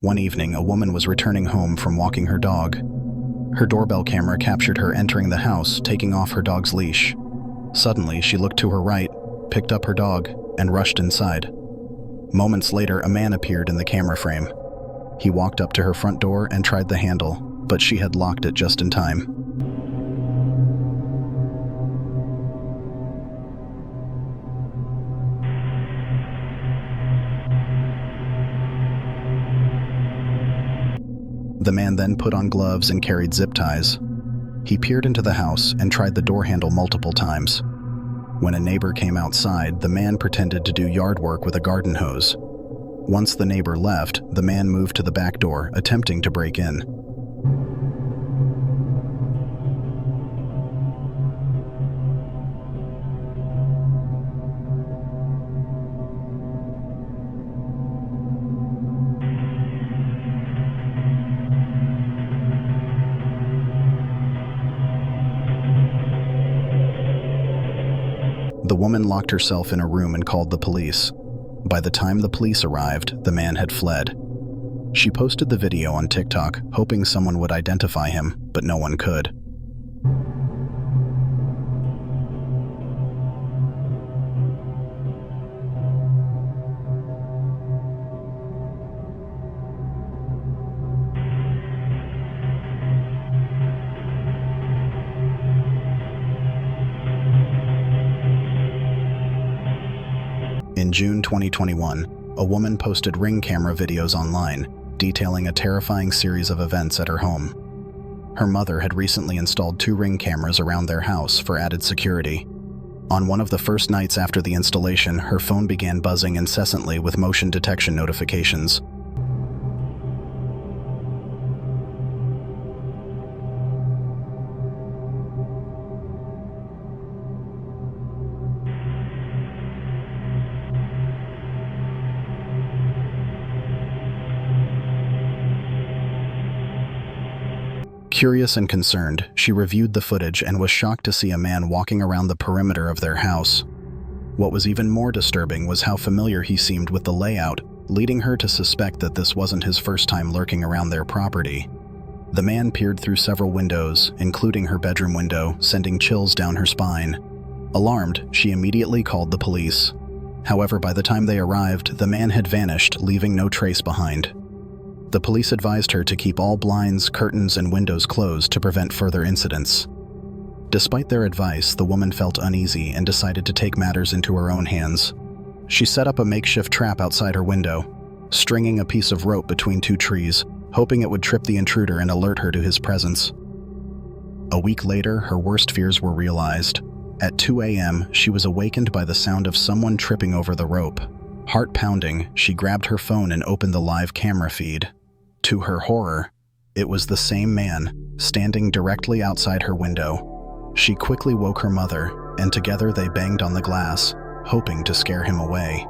One evening, a woman was returning home from walking her dog. Her doorbell camera captured her entering the house, taking off her dog's leash. Suddenly, she looked to her right, picked up her dog, and rushed inside. Moments later, a man appeared in the camera frame. He walked up to her front door and tried the handle, but she had locked it just in time. The man then put on gloves and carried zip ties. He peered into the house and tried the door handle multiple times. When a neighbor came outside, the man pretended to do yard work with a garden hose. Once the neighbor left, the man moved to the back door, attempting to break in. The woman locked herself in a room and called the police. By the time the police arrived, the man had fled. She posted the video on TikTok, hoping someone would identify him, but no one could. In June 2021, a woman posted Ring camera videos online, detailing a terrifying series of events at her home. Her mother had recently installed 2 Ring cameras around their house for added security. On one of the first nights after the installation, her phone began buzzing incessantly with motion detection notifications. Curious and concerned, she reviewed the footage and was shocked to see a man walking around the perimeter of their house. What was even more disturbing was how familiar he seemed with the layout, leading her to suspect that this wasn't his first time lurking around their property. The man peered through several windows, including her bedroom window, sending chills down her spine. Alarmed, she immediately called the police. However, by the time they arrived, the man had vanished, leaving no trace behind. The police advised her to keep all blinds, curtains, and windows closed to prevent further incidents. Despite their advice, the woman felt uneasy and decided to take matters into her own hands. She set up a makeshift trap outside her window, stringing a piece of rope between 2 trees, hoping it would trip the intruder and alert her to his presence. A week later, her worst fears were realized. At 2 a.m., she was awakened by the sound of someone tripping over the rope. Heart pounding, she grabbed her phone and opened the live camera feed. To her horror, it was the same man, standing directly outside her window. She quickly woke her mother, and together they banged on the glass, hoping to scare him away.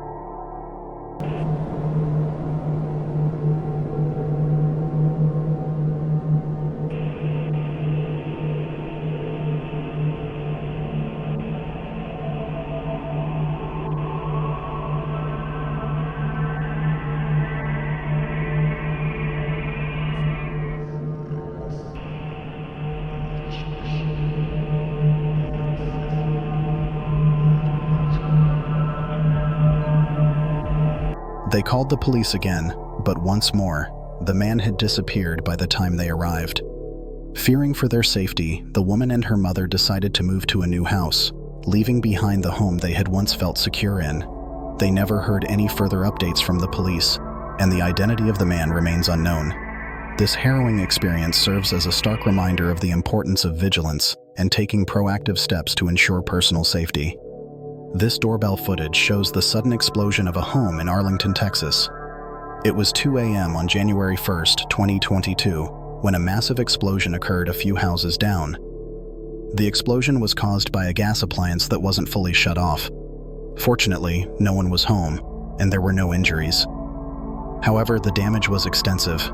They called the police again, but once more, the man had disappeared by the time they arrived. Fearing for their safety, the woman and her mother decided to move to a new house, leaving behind the home they had once felt secure in. They never heard any further updates from the police, and the identity of the man remains unknown. This harrowing experience serves as a stark reminder of the importance of vigilance and taking proactive steps to ensure personal safety. This doorbell footage shows the sudden explosion of a home in Arlington, Texas. It was 2 a.m. on January 1, 2022, when a massive explosion occurred a few houses down. The explosion was caused by a gas appliance that wasn't fully shut off. Fortunately, no one was home, and there were no injuries. However, the damage was extensive.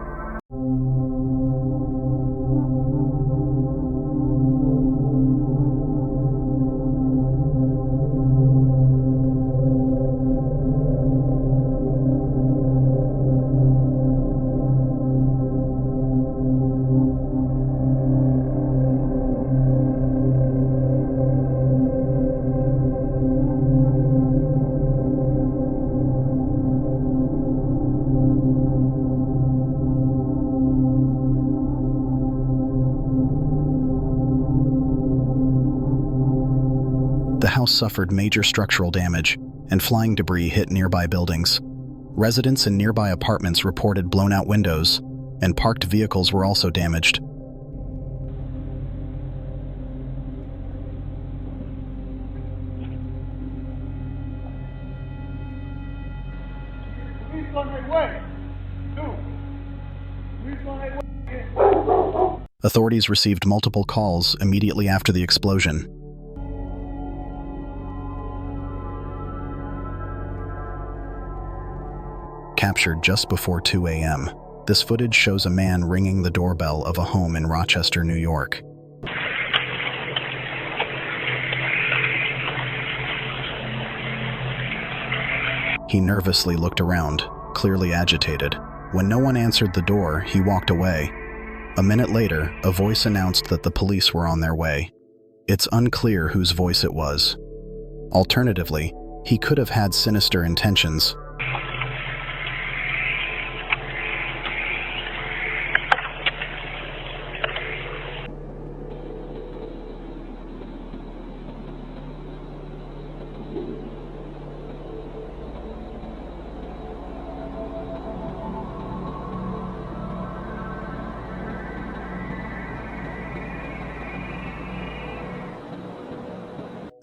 house suffered major structural damage, and flying debris hit nearby buildings. Residents in nearby apartments reported blown-out windows, and parked vehicles were also damaged. Authorities received multiple calls immediately after the explosion. Captured just before 2 a.m., this footage shows a man ringing the doorbell of a home in Rochester, New York. He nervously looked around, clearly agitated. When no one answered the door, he walked away. A minute later, a voice announced that the police were on their way. It's unclear whose voice it was. Alternatively, he could have had sinister intentions.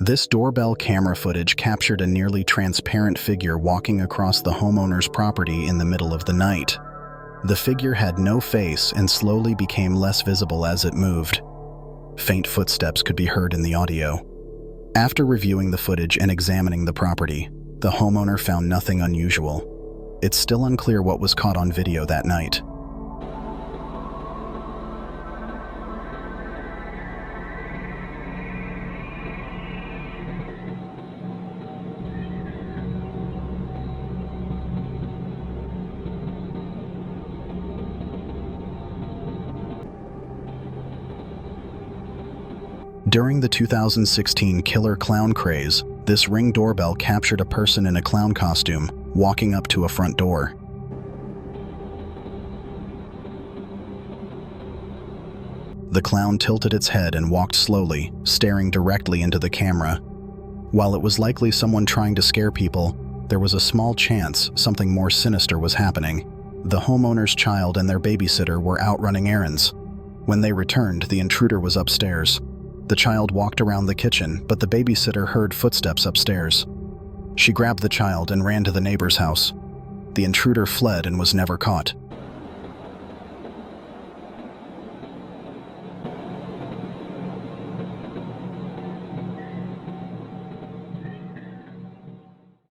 This doorbell camera footage captured a nearly transparent figure walking across the homeowner's property in the middle of the night. The figure had no face and slowly became less visible as it moved. Faint footsteps could be heard in the audio. After reviewing the footage and examining the property, the homeowner found nothing unusual. It's still unclear what was caught on video that night. During the 2016 killer clown craze, this Ring doorbell captured a person in a clown costume walking up to a front door. The clown tilted its head and walked slowly, staring directly into the camera. While it was likely someone trying to scare people, there was a small chance something more sinister was happening. The homeowner's child and their babysitter were out running errands. When they returned, the intruder was upstairs. The child walked around the kitchen, but the babysitter heard footsteps upstairs. She grabbed the child and ran to the neighbor's house. The intruder fled and was never caught.